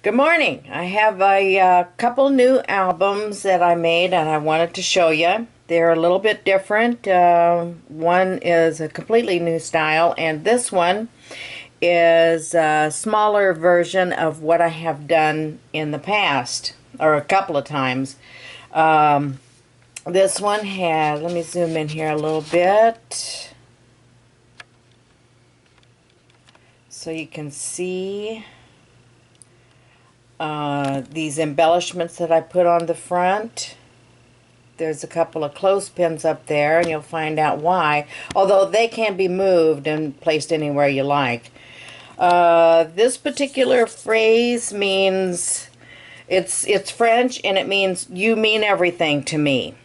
Good morning. I have a couple new albums that I made and I wanted to show you. They're a little bit different. One is a completely new style and this one is a smaller version of what I have done in the past, or a couple of times. This one has, let me zoom in here a little bit so you can see these embellishments that I put on the front. There's a couple of clothespins up there and you'll find out why, although they can be moved and placed anywhere you like. This particular phrase means, it's French and it means you mean everything to me.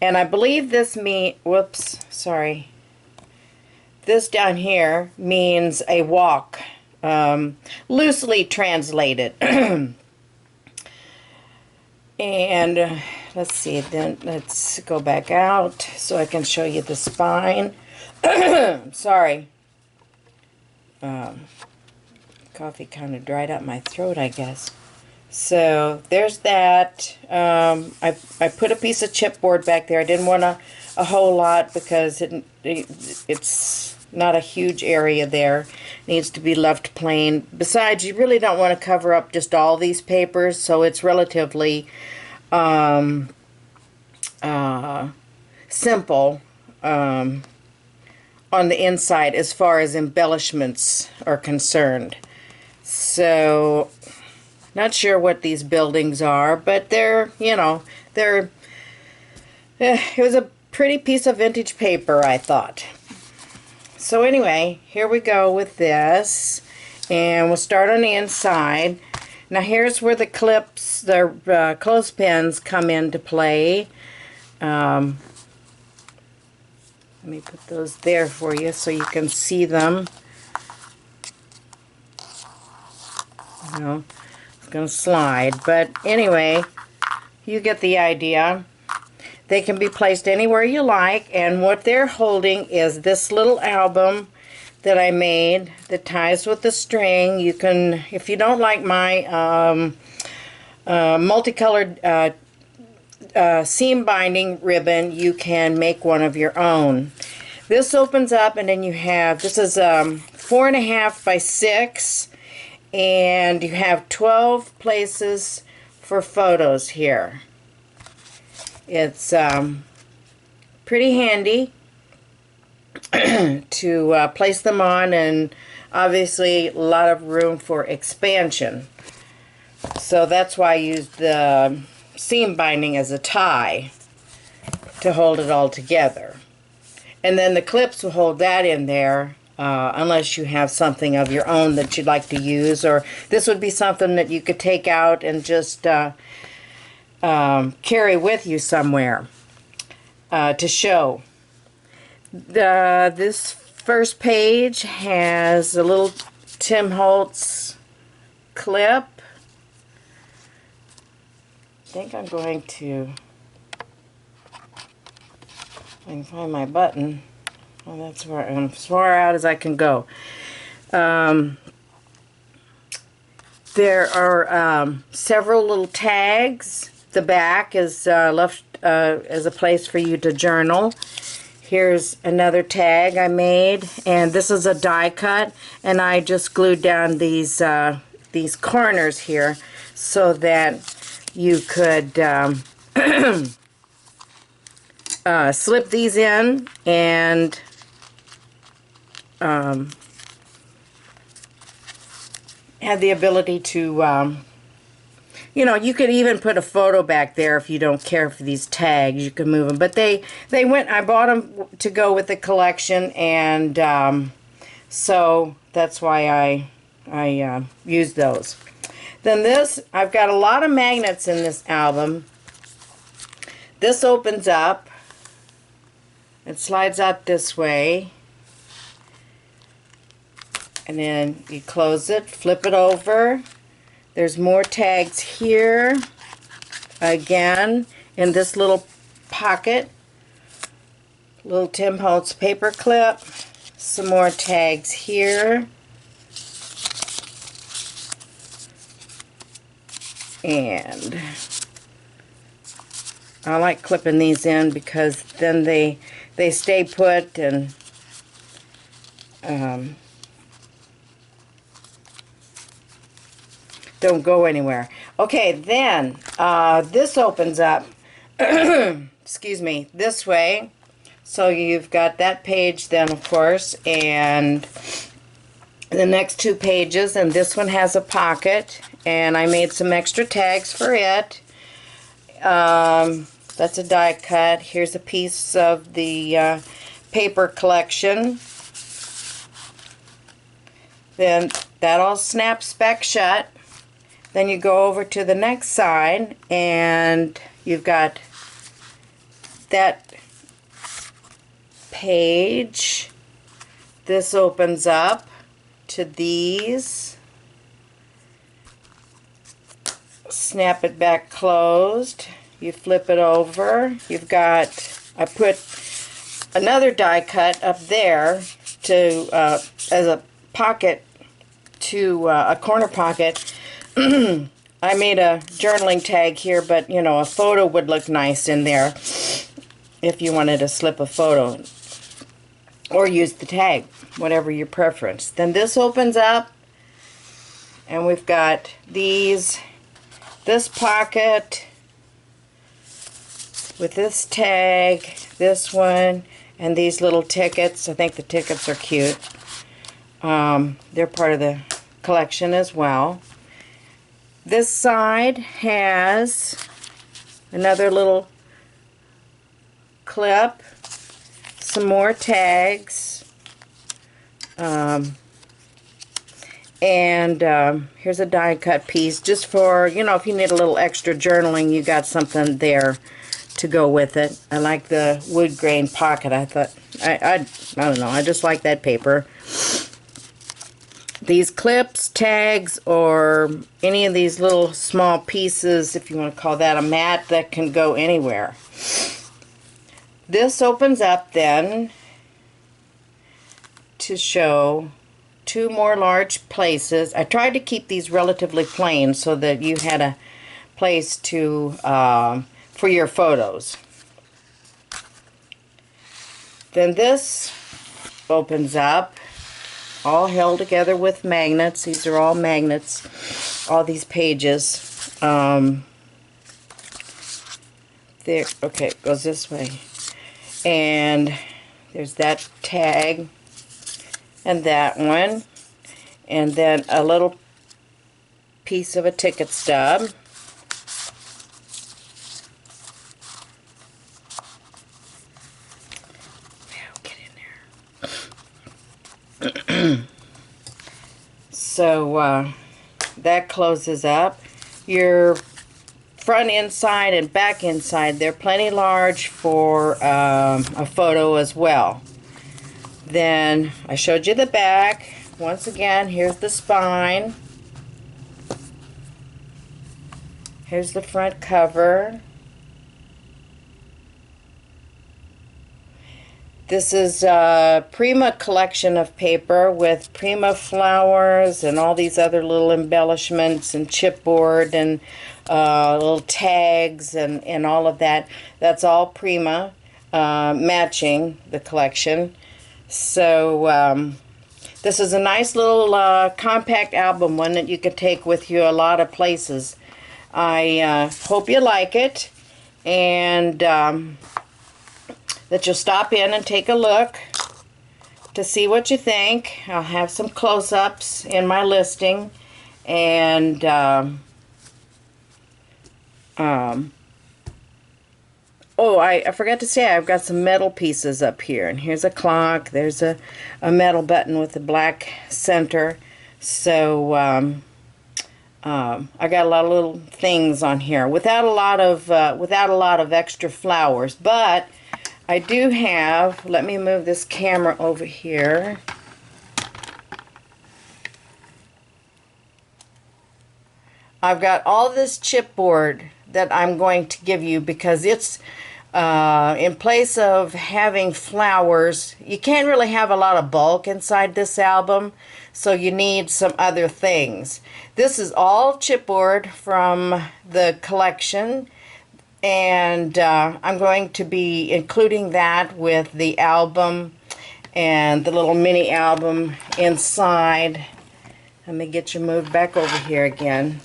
And I believe this this down here means a walk. Loosely translated. And let's see, then let's go back out so I can show you the spine. Sorry. Coffee kind of dried up my throat, I guess. So there's that. I put a piece of chipboard back there. I didn't want a whole lot because it's not a huge area there. It needs to be left plain. Besides, you really don't want to cover up just all these papers, so it's relatively simple on the inside as far as embellishments are concerned. So, not sure what these buildings are, but they're, it was a pretty piece of vintage paper, I thought. So anyway, here we go with this, and we'll start on the inside. Now here's where the clips, the clothespins come into play. Let me put those there for you so you can see them. It's going to slide, but anyway, you get the idea. They can be placed anywhere you like, and what they're holding is this little album that I made that ties with the string. You can, if you don't like my multicolored seam binding ribbon, you can make one of your own. This opens up, and then you have, this is 4.5 by 6, and you have 12 places for photos here. It's pretty handy to place them on, and obviously a lot of room for expansion. So that's why I used the seam binding as a tie to hold it all together. And then the clips will hold that in there unless you have something of your own that you'd like to use, or this would be something that you could take out and just carry with you somewhere to show. This first page has a little Tim Holtz clip. I think I'm going to, I can find my button. Well, that's where I'm as far out as I can go. There are several little tags. The back is left as a place for you to journal. Here's another tag I made, and this is a die cut, and I just glued down these corners here so that you could slip these in and have the ability to you could even put a photo back there if you don't care for these tags. You can move them. But they went, I bought them to go with the collection, and so that's why I used those. Then this, I've got a lot of magnets in this album. This opens up. It slides out this way. And then you close it, flip it over. There's more tags here, again, in this little pocket. Little Tim Holtz paper clip. Some more tags here. And I like clipping these in because then they stay put and don't go anywhere. Okay, then this opens up, excuse me, this way. So you've got that page then, of course, and the next two pages, and this one has a pocket, and I made some extra tags for it. That's a die cut. Here's a piece of the paper collection. Then that all snaps back shut. Then you go over to the next side, and you've got that page. This opens up to these. Snap it back closed. You flip it over. You've got, I put another die cut up there to as a pocket, to a corner pocket. I made a journaling tag here, but you know, a photo would look nice in there if you wanted to slip a photo or use the tag, whatever your preference. Then this opens up, and we've got this pocket with this tag, this one, and these little tickets. I think the tickets are cute. They're part of the collection as well. This side has another little clip, some more tags, and here's a die cut piece just for, you know, if you need a little extra journaling, you got something there to go with it. I like the wood grain pocket. I thought, I don't know, I just like that paper. These clips, tags, or any of these little small pieces, if you want to call that a mat, that can go anywhere. This opens up then to show two more large places. I tried to keep these relatively plain so that you had a place to for your photos. Then this opens up, all held together with magnets. These are all magnets, all these pages. There, okay, it goes this way. And there's that tag, and that one, and then a little piece of a ticket stub. Get in there. So that closes up. Your front inside and back inside, they're plenty large for a photo as well. Then I showed you the back. Once again, here's the spine. Here's the front cover. This is a Prima collection of paper with Prima flowers and all these other little embellishments and chipboard and little tags and all of that. That's all Prima, matching the collection. So this is a nice little compact album, one that you could take with you a lot of places. I hope you like it, and that you'll stop in and take a look to see what you think. I'll have some close-ups in my listing, and oh, I forgot to say, I've got some metal pieces up here. And here's a clock. There's a metal button with a black center. So I got a lot of little things on here without a lot of extra flowers. But I do have. Let me move this camera over here. I've got all this chipboard that I'm going to give you because it's In place of having flowers, you can't really have a lot of bulk inside this album, so you need some other things. This is all chipboard from the collection, and I'm going to be including that with the album and the little mini album inside. Let me get you moved back over here again.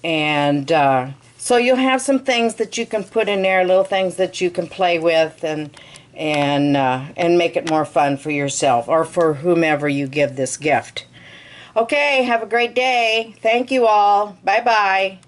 And so you'll have some things that you can put in there, little things that you can play with and make it more fun for yourself or for whomever you give this gift. Okay, have a great day. Thank you all. Bye-bye.